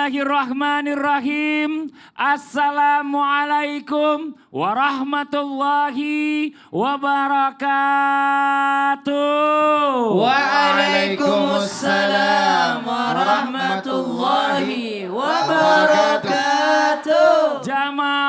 Bismillahirrahmanirrahim. Assalamualaikum warahmatullahi wabarakatuh. Waalaikumsalam warahmatullahi wabarakatuh. Jamaah.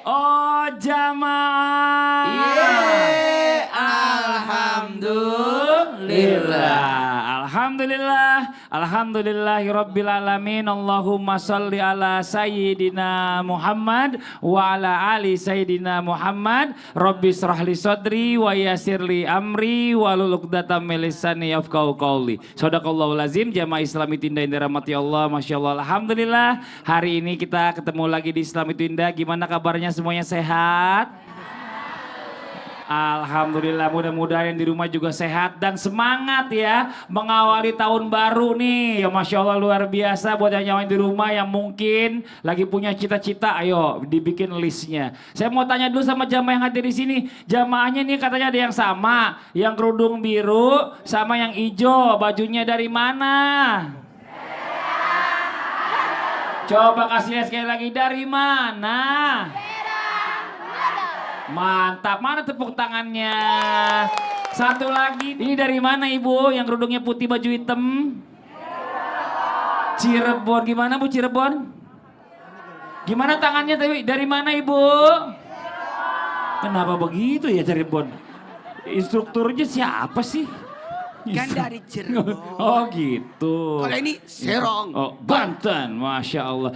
Oh jamaah. Alhamdulillah. Alhamdulillahirabbil alamin. Allahumma shalli ala sayyidina Muhammad wa ala ali sayyidina Muhammad. Rabbi shrahli sadri wa yassirli amri wahlul 'uqdatam min lisani yafqahu qawli. Shadaqallahul azim. Jamaah Islami Tinda yang dirahmati Allah, masyaallah. Alhamdulillah, hari ini kita ketemu lagi di Islami Tinda. Gimana kabarnya, semuanya sehat? Alhamdulillah, mudah-mudahan yang di rumah juga sehat dan semangat ya mengawali tahun baru nih. Ya Masya Allah, luar biasa buat yang di rumah yang mungkin lagi punya cita-cita, ayo dibikin listnya. Saya mau tanya dulu sama jamaah yang hadir di sini. Jamaahnya nih katanya ada yang sama, yang kerudung biru sama yang hijau. Bajunya dari mana? Coba kasih lihat sekali lagi, dari mana? Mantap, mana tepuk tangannya? Satu lagi, ini dari mana ibu yang kerudungnya putih baju hitam? Cirebon, gimana bu Cirebon? Gimana tangannya tapi dari mana ibu? Kenapa begitu ya Cirebon? Instrukturnya siapa sih? Kan dari Cirebon. Oh gitu. Kalau ini Serong. Oh, Banten, Masya Allah.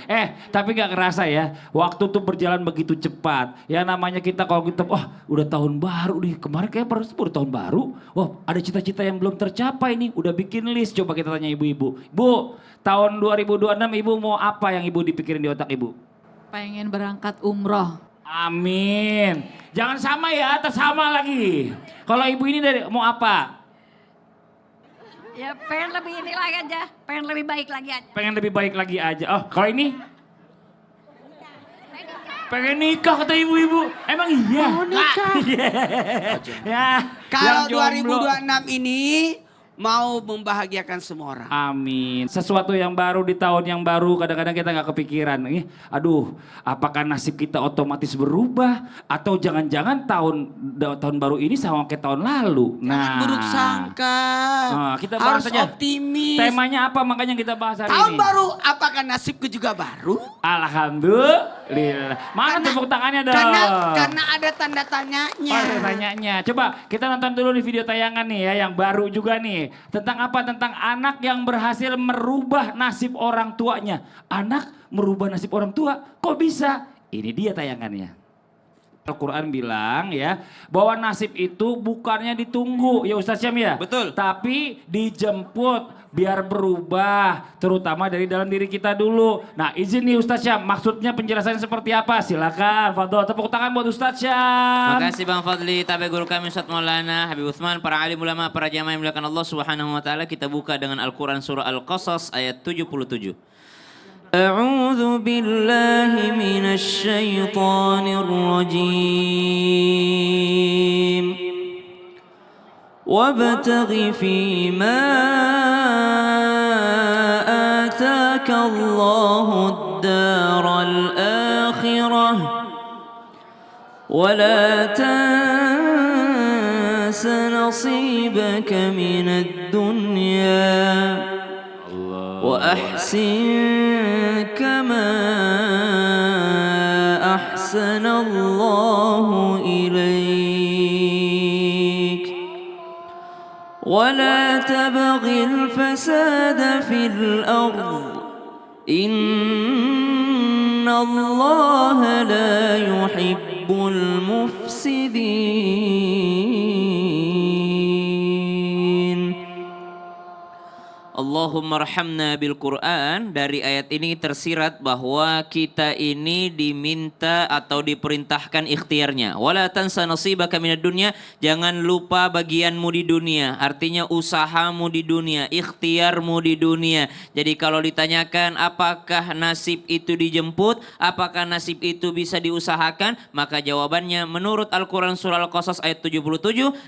Tapi gak kerasa ya, waktu tuh berjalan begitu cepat. Yang namanya kita kalau kita, udah tahun baru nih. Kemarin kayak baru tahun baru. Wah, ada cita-cita yang belum tercapai nih. Udah bikin list, coba kita tanya ibu-ibu. Bu, tahun 2026 ibu mau apa yang ibu dipikirin di otak ibu? Pengen berangkat umroh. Amin. Jangan sama ya, atas sama lagi. Kalau ibu ini dari mau apa? Ya pengen lebih ini lagi aja, pengen lebih baik lagi aja. Pengen lebih baik lagi aja. Oh, kalau ini? Pengen nikah kata ibu-ibu. Emang iya? Mau nikah. Ya. Kalau yang jomblo. 2026 ini mau membahagiakan semua orang. Amin. Sesuatu yang baru di tahun yang baru kadang-kadang kita nggak kepikiran. Aduh, apakah nasib kita otomatis berubah atau jangan-jangan tahun baru ini sama kayak tahun lalu. Jangan buruk sangka. Kita bahas harus aja. optimis. Temanya apa makanya kita bahas hari Tahun ini. baru, apakah nasibku juga baru? Alhamdulillah. Mana tepuk tangannya dong? Karena ada tanda tanyanya. Oh, ada tanyanya. Coba kita nonton dulu nih video tayangan nih ya, yang baru juga nih. Tentang apa? Tentang anak yang berhasil merubah nasib orang tuanya. Anak merubah nasib orang tua, kok bisa? Ini dia tayangannya. Al-Quran bilang ya, bahwa nasib itu bukannya ditunggu ya Ustaz Syam ya. Betul. Tapi dijemput biar berubah, terutama dari dalam diri kita dulu. Nah izin nih Ustaz Syam, maksudnya penjelasannya seperti apa? Silakan, Fadol, tepuk tangan buat Ustaz Syam. Terima kasih Bang Fadli, tabe guru kami Ustaz Maulana Habib Utsman, para alim ulama, para jamaah yang dimuliakan Allah Subhanahu wa taala. Kita buka dengan Al-Qur'an surah Al-Qasas ayat 77. A'udzu billahi minasy syaithanir rajim. Wabtaghi fima ataka Allahu ad-daral akhirah wa la tansa nasibaka minad dunya وأحسن كما أحسن الله إليك ولا تبغ الفساد في الأرض إن الله لا يحب المفسدين. Allahumma arhamna bil Quran. Dari ayat ini tersirat bahwa kita ini diminta atau diperintahkan ikhtiarnya. Wala tansa nasibaka minad dunya, jangan lupa bagianmu di dunia. Artinya usahamu di dunia, ikhtiarmu di dunia. Jadi kalau ditanyakan apakah nasib itu dijemput, apakah nasib itu bisa diusahakan, maka jawabannya menurut Al-Quran surah Al-Qasas ayat 77,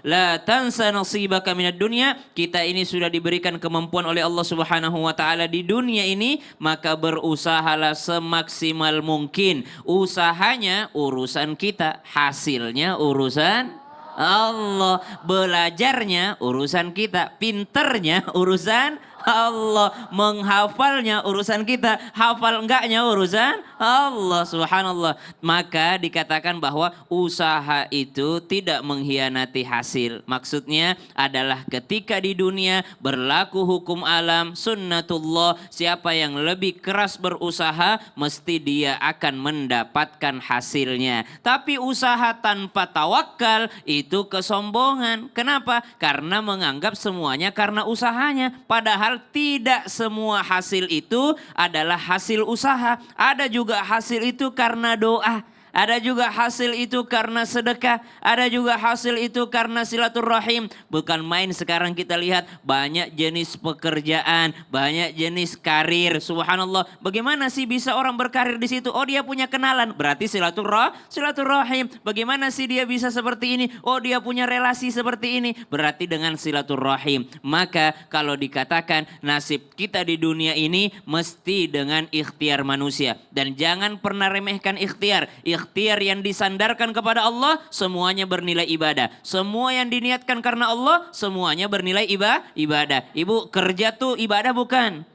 la tansa nasibaka minad dunya, kita ini sudah diberikan kemampuan oleh Allah Allah Subhanahu wa taala di dunia ini, maka berusahalah semaksimal mungkin. Usahanya urusan kita, hasilnya urusan Allah. Belajarnya urusan kita, pinternya urusan Allah, menghafalnya urusan kita, hafal enggaknya urusan Allah. Subhanallah. Maka dikatakan bahwa usaha itu tidak mengkhianati hasil. Maksudnya adalah ketika di dunia berlaku hukum alam, sunnatullah, siapa yang lebih keras berusaha mesti dia akan mendapatkan hasilnya. Tapi usaha tanpa tawakal itu kesombongan. Kenapa? Karena menganggap semuanya karena usahanya, padahal tidak semua hasil itu adalah hasil usaha. Ada juga hasil itu karena doa. Ada juga hasil itu karena sedekah. Ada juga hasil itu karena silaturahim. Bukan main sekarang kita lihat banyak jenis pekerjaan, banyak jenis karir. Subhanallah. Bagaimana sih bisa orang berkarir di situ? Oh, dia punya kenalan. Berarti silaturahim. Bagaimana sih dia bisa seperti ini? Oh, dia punya relasi seperti ini. Berarti dengan silaturahim. Maka kalau dikatakan nasib kita di dunia ini mesti dengan ikhtiar manusia. Dan jangan pernah remehkan ikhtiar. Ikhtiar yang disandarkan kepada Allah semuanya bernilai ibadah. Semua yang diniatkan karena Allah semuanya bernilai ibadah. Ibu, kerja tuh ibadah bukan?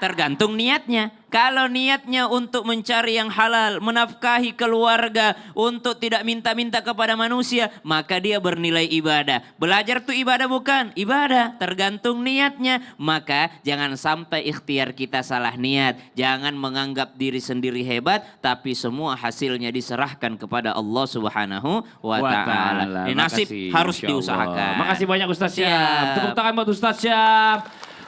Tergantung niatnya. Kalau niatnya untuk mencari yang halal, menafkahi keluarga, untuk tidak minta-minta kepada manusia, maka dia bernilai ibadah. Belajar tuh ibadah bukan? Ibadah, tergantung niatnya. Maka jangan sampai ikhtiar kita salah niat. Jangan menganggap diri sendiri hebat, tapi semua hasilnya diserahkan kepada Allah Subhanahu wa taala. Nasib harus diusahakan. Makasih banyak Ustaz Syam. Siap. Tepuk tangan buat Ustaz Syam.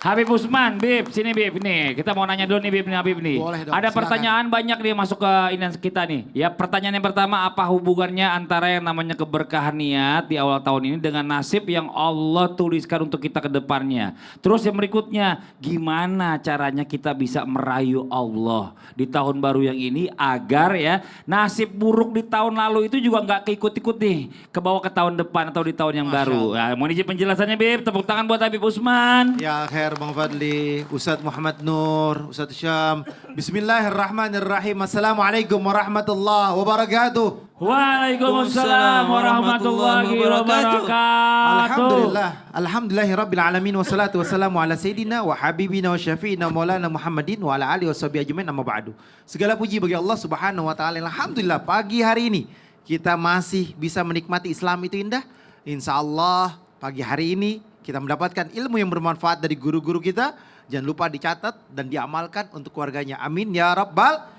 Habib Usman, Bib, sini Bib nih. Kita mau nanya dulu nih Bib nih, Habib nih. Boleh dong, Ada silakan. pertanyaan banyak nih masuk ke ini kita nih. Ya, pertanyaan yang pertama, apa hubungannya antara yang namanya keberkahan niat di awal tahun ini dengan nasib yang Allah tuliskan untuk kita ke depannya? Terus yang berikutnya, gimana caranya kita bisa merayu Allah di tahun baru yang ini agar ya nasib buruk di tahun lalu itu juga nggak keikut-ikut nih ke bawah ke tahun depan atau di tahun yang Masya baru. Nah, mau izin penjelasannya Bib, tepuk tangan buat Habib Usman. Ya khair Bang Fadli, Ustadz Muhammad Nur, Ustadz Syam. Bismillahirrahmanirrahim. Assalamualaikum warahmatullahi wabarakatuh. Waalaikumsalam warahmatullahi wabarakatuh. Alhamdulillahi rabbil alamin wassalatu wassalamu ala sayyidina wa habibina wa syafi'ina maulana Muhammadin wa ala alihi washabihi ajmain amma ba'du. Segala puji bagi Allah Subhanahu wa taala. Alhamdulillah pagi hari ini kita masih bisa menikmati Islam itu indah. Insyaallah pagi hari ini kita mendapatkan ilmu yang bermanfaat dari guru-guru kita. Jangan lupa dicatat dan diamalkan untuk keluarganya. Amin ya rabbal.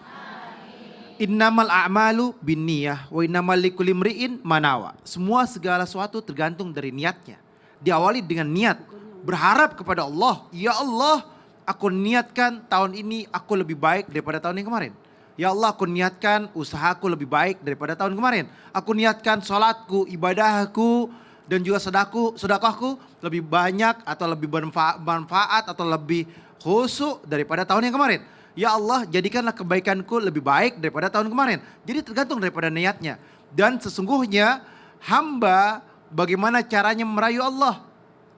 Innamal a'malu binniyah wa innamal likulli imri'in manawa. Semua segala sesuatu tergantung dari niatnya. Diawali dengan niat, berharap kepada Allah, ya Allah, aku niatkan tahun ini aku lebih baik daripada tahun yang kemarin. Ya Allah, aku niatkan usahaku lebih baik daripada tahun kemarin. Aku niatkan salatku, ibadahku, dan juga sedekahku lebih banyak atau lebih bermanfaat atau lebih khusyuk daripada tahun yang kemarin. Ya Allah, jadikanlah kebaikanku lebih baik daripada tahun kemarin. Jadi tergantung daripada niatnya. Dan sesungguhnya hamba bagaimana caranya merayu Allah.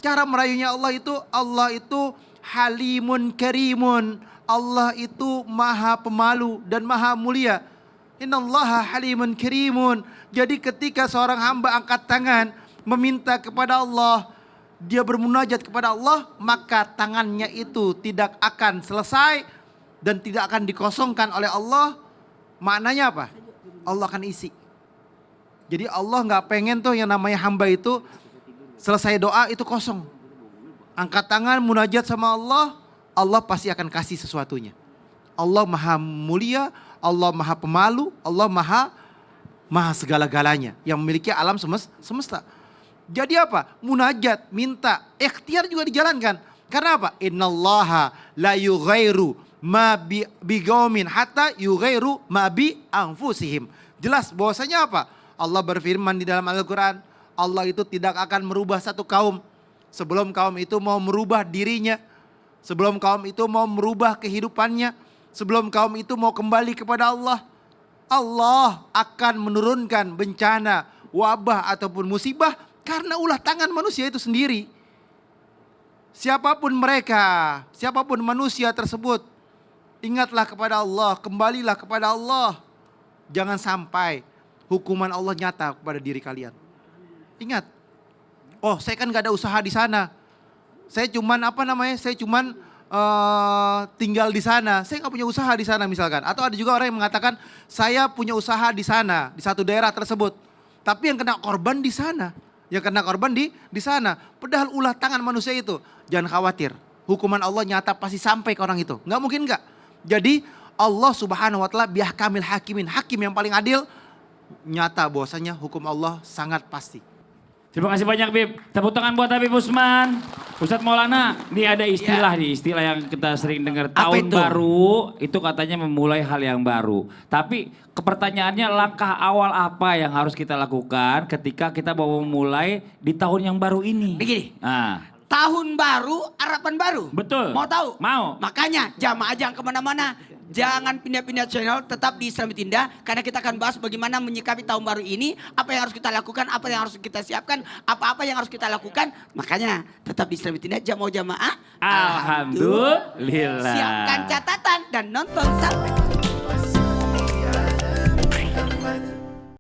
Cara merayunya Allah itu halimun karimun. Allah itu maha pemalu dan maha mulia. Innallaha halimun karimun. Jadi ketika seorang hamba angkat tangan meminta kepada Allah, dia bermunajat kepada Allah, maka tangannya itu tidak akan selesai dan tidak akan dikosongkan oleh Allah. Maknanya apa? Allah akan isi. Jadi Allah nggak pengen tuh yang namanya hamba itu selesai doa itu kosong. Angkat tangan munajat sama Allah, Allah pasti akan kasih sesuatunya. Allah maha mulia, Allah maha pemalu, Allah maha segala-galanya yang memiliki alam semesta. Jadi apa? Munajat, minta, ikhtiar juga dijalankan. Karena apa? Innallaha la yughairu ma biqaumin hatta yughairu ma bi anfusihim. Jelas bahwasanya apa? Allah berfirman di dalam Al-Qur'an, Allah itu tidak akan merubah satu kaum sebelum kaum itu mau merubah dirinya, sebelum kaum itu mau merubah kehidupannya, sebelum kaum itu mau kembali kepada Allah. Allah akan menurunkan bencana, wabah ataupun musibah karena ulah tangan manusia itu sendiri. siapapun mereka, siapapun manusia tersebut, ingatlah kepada Allah, kembalilah kepada Allah. Jangan sampai hukuman Allah nyata kepada diri kalian. Ingat, oh saya kan gak ada usaha di sana. Saya cuman tinggal di sana. Saya gak punya usaha di sana misalkan. Atau ada juga orang yang mengatakan saya punya usaha di sana, di satu daerah tersebut. Tapi yang kena korban di sana. Yang kena korban di sana. Padahal ulah tangan manusia itu. Jangan khawatir. Hukuman Allah nyata pasti sampai ke orang itu. Nggak mungkin nggak. Jadi Allah subhanahu wa ta'ala biahkamil hakimin. Hakim yang paling adil. Nyata bahwasanya hukum Allah sangat pasti. Terima kasih banyak Bib. Tepuk tangan buat Habib Usman. Ustadz Maulana, ini ada istilah nih, istilah yang kita sering dengar. Tahun itu? baru itu katanya memulai hal yang baru. Tapi pertanyaannya langkah awal apa yang harus kita lakukan ketika kita mau memulai di tahun yang baru ini? Begini. Nah, Tahun baru, harapan baru. betul. Mau tahu? Mau. Makanya jamaah jangan kemana-mana. Jangan pindah-pindah channel, tetap di Islami Tinda. Karena kita akan bahas bagaimana menyikapi tahun baru ini. Apa yang harus kita lakukan, apa yang harus kita siapkan. Apa-apa yang harus kita lakukan. Makanya tetap di Islami Tinda, jamaah. Alhamdulillah. Siapkan catatan dan nonton sampai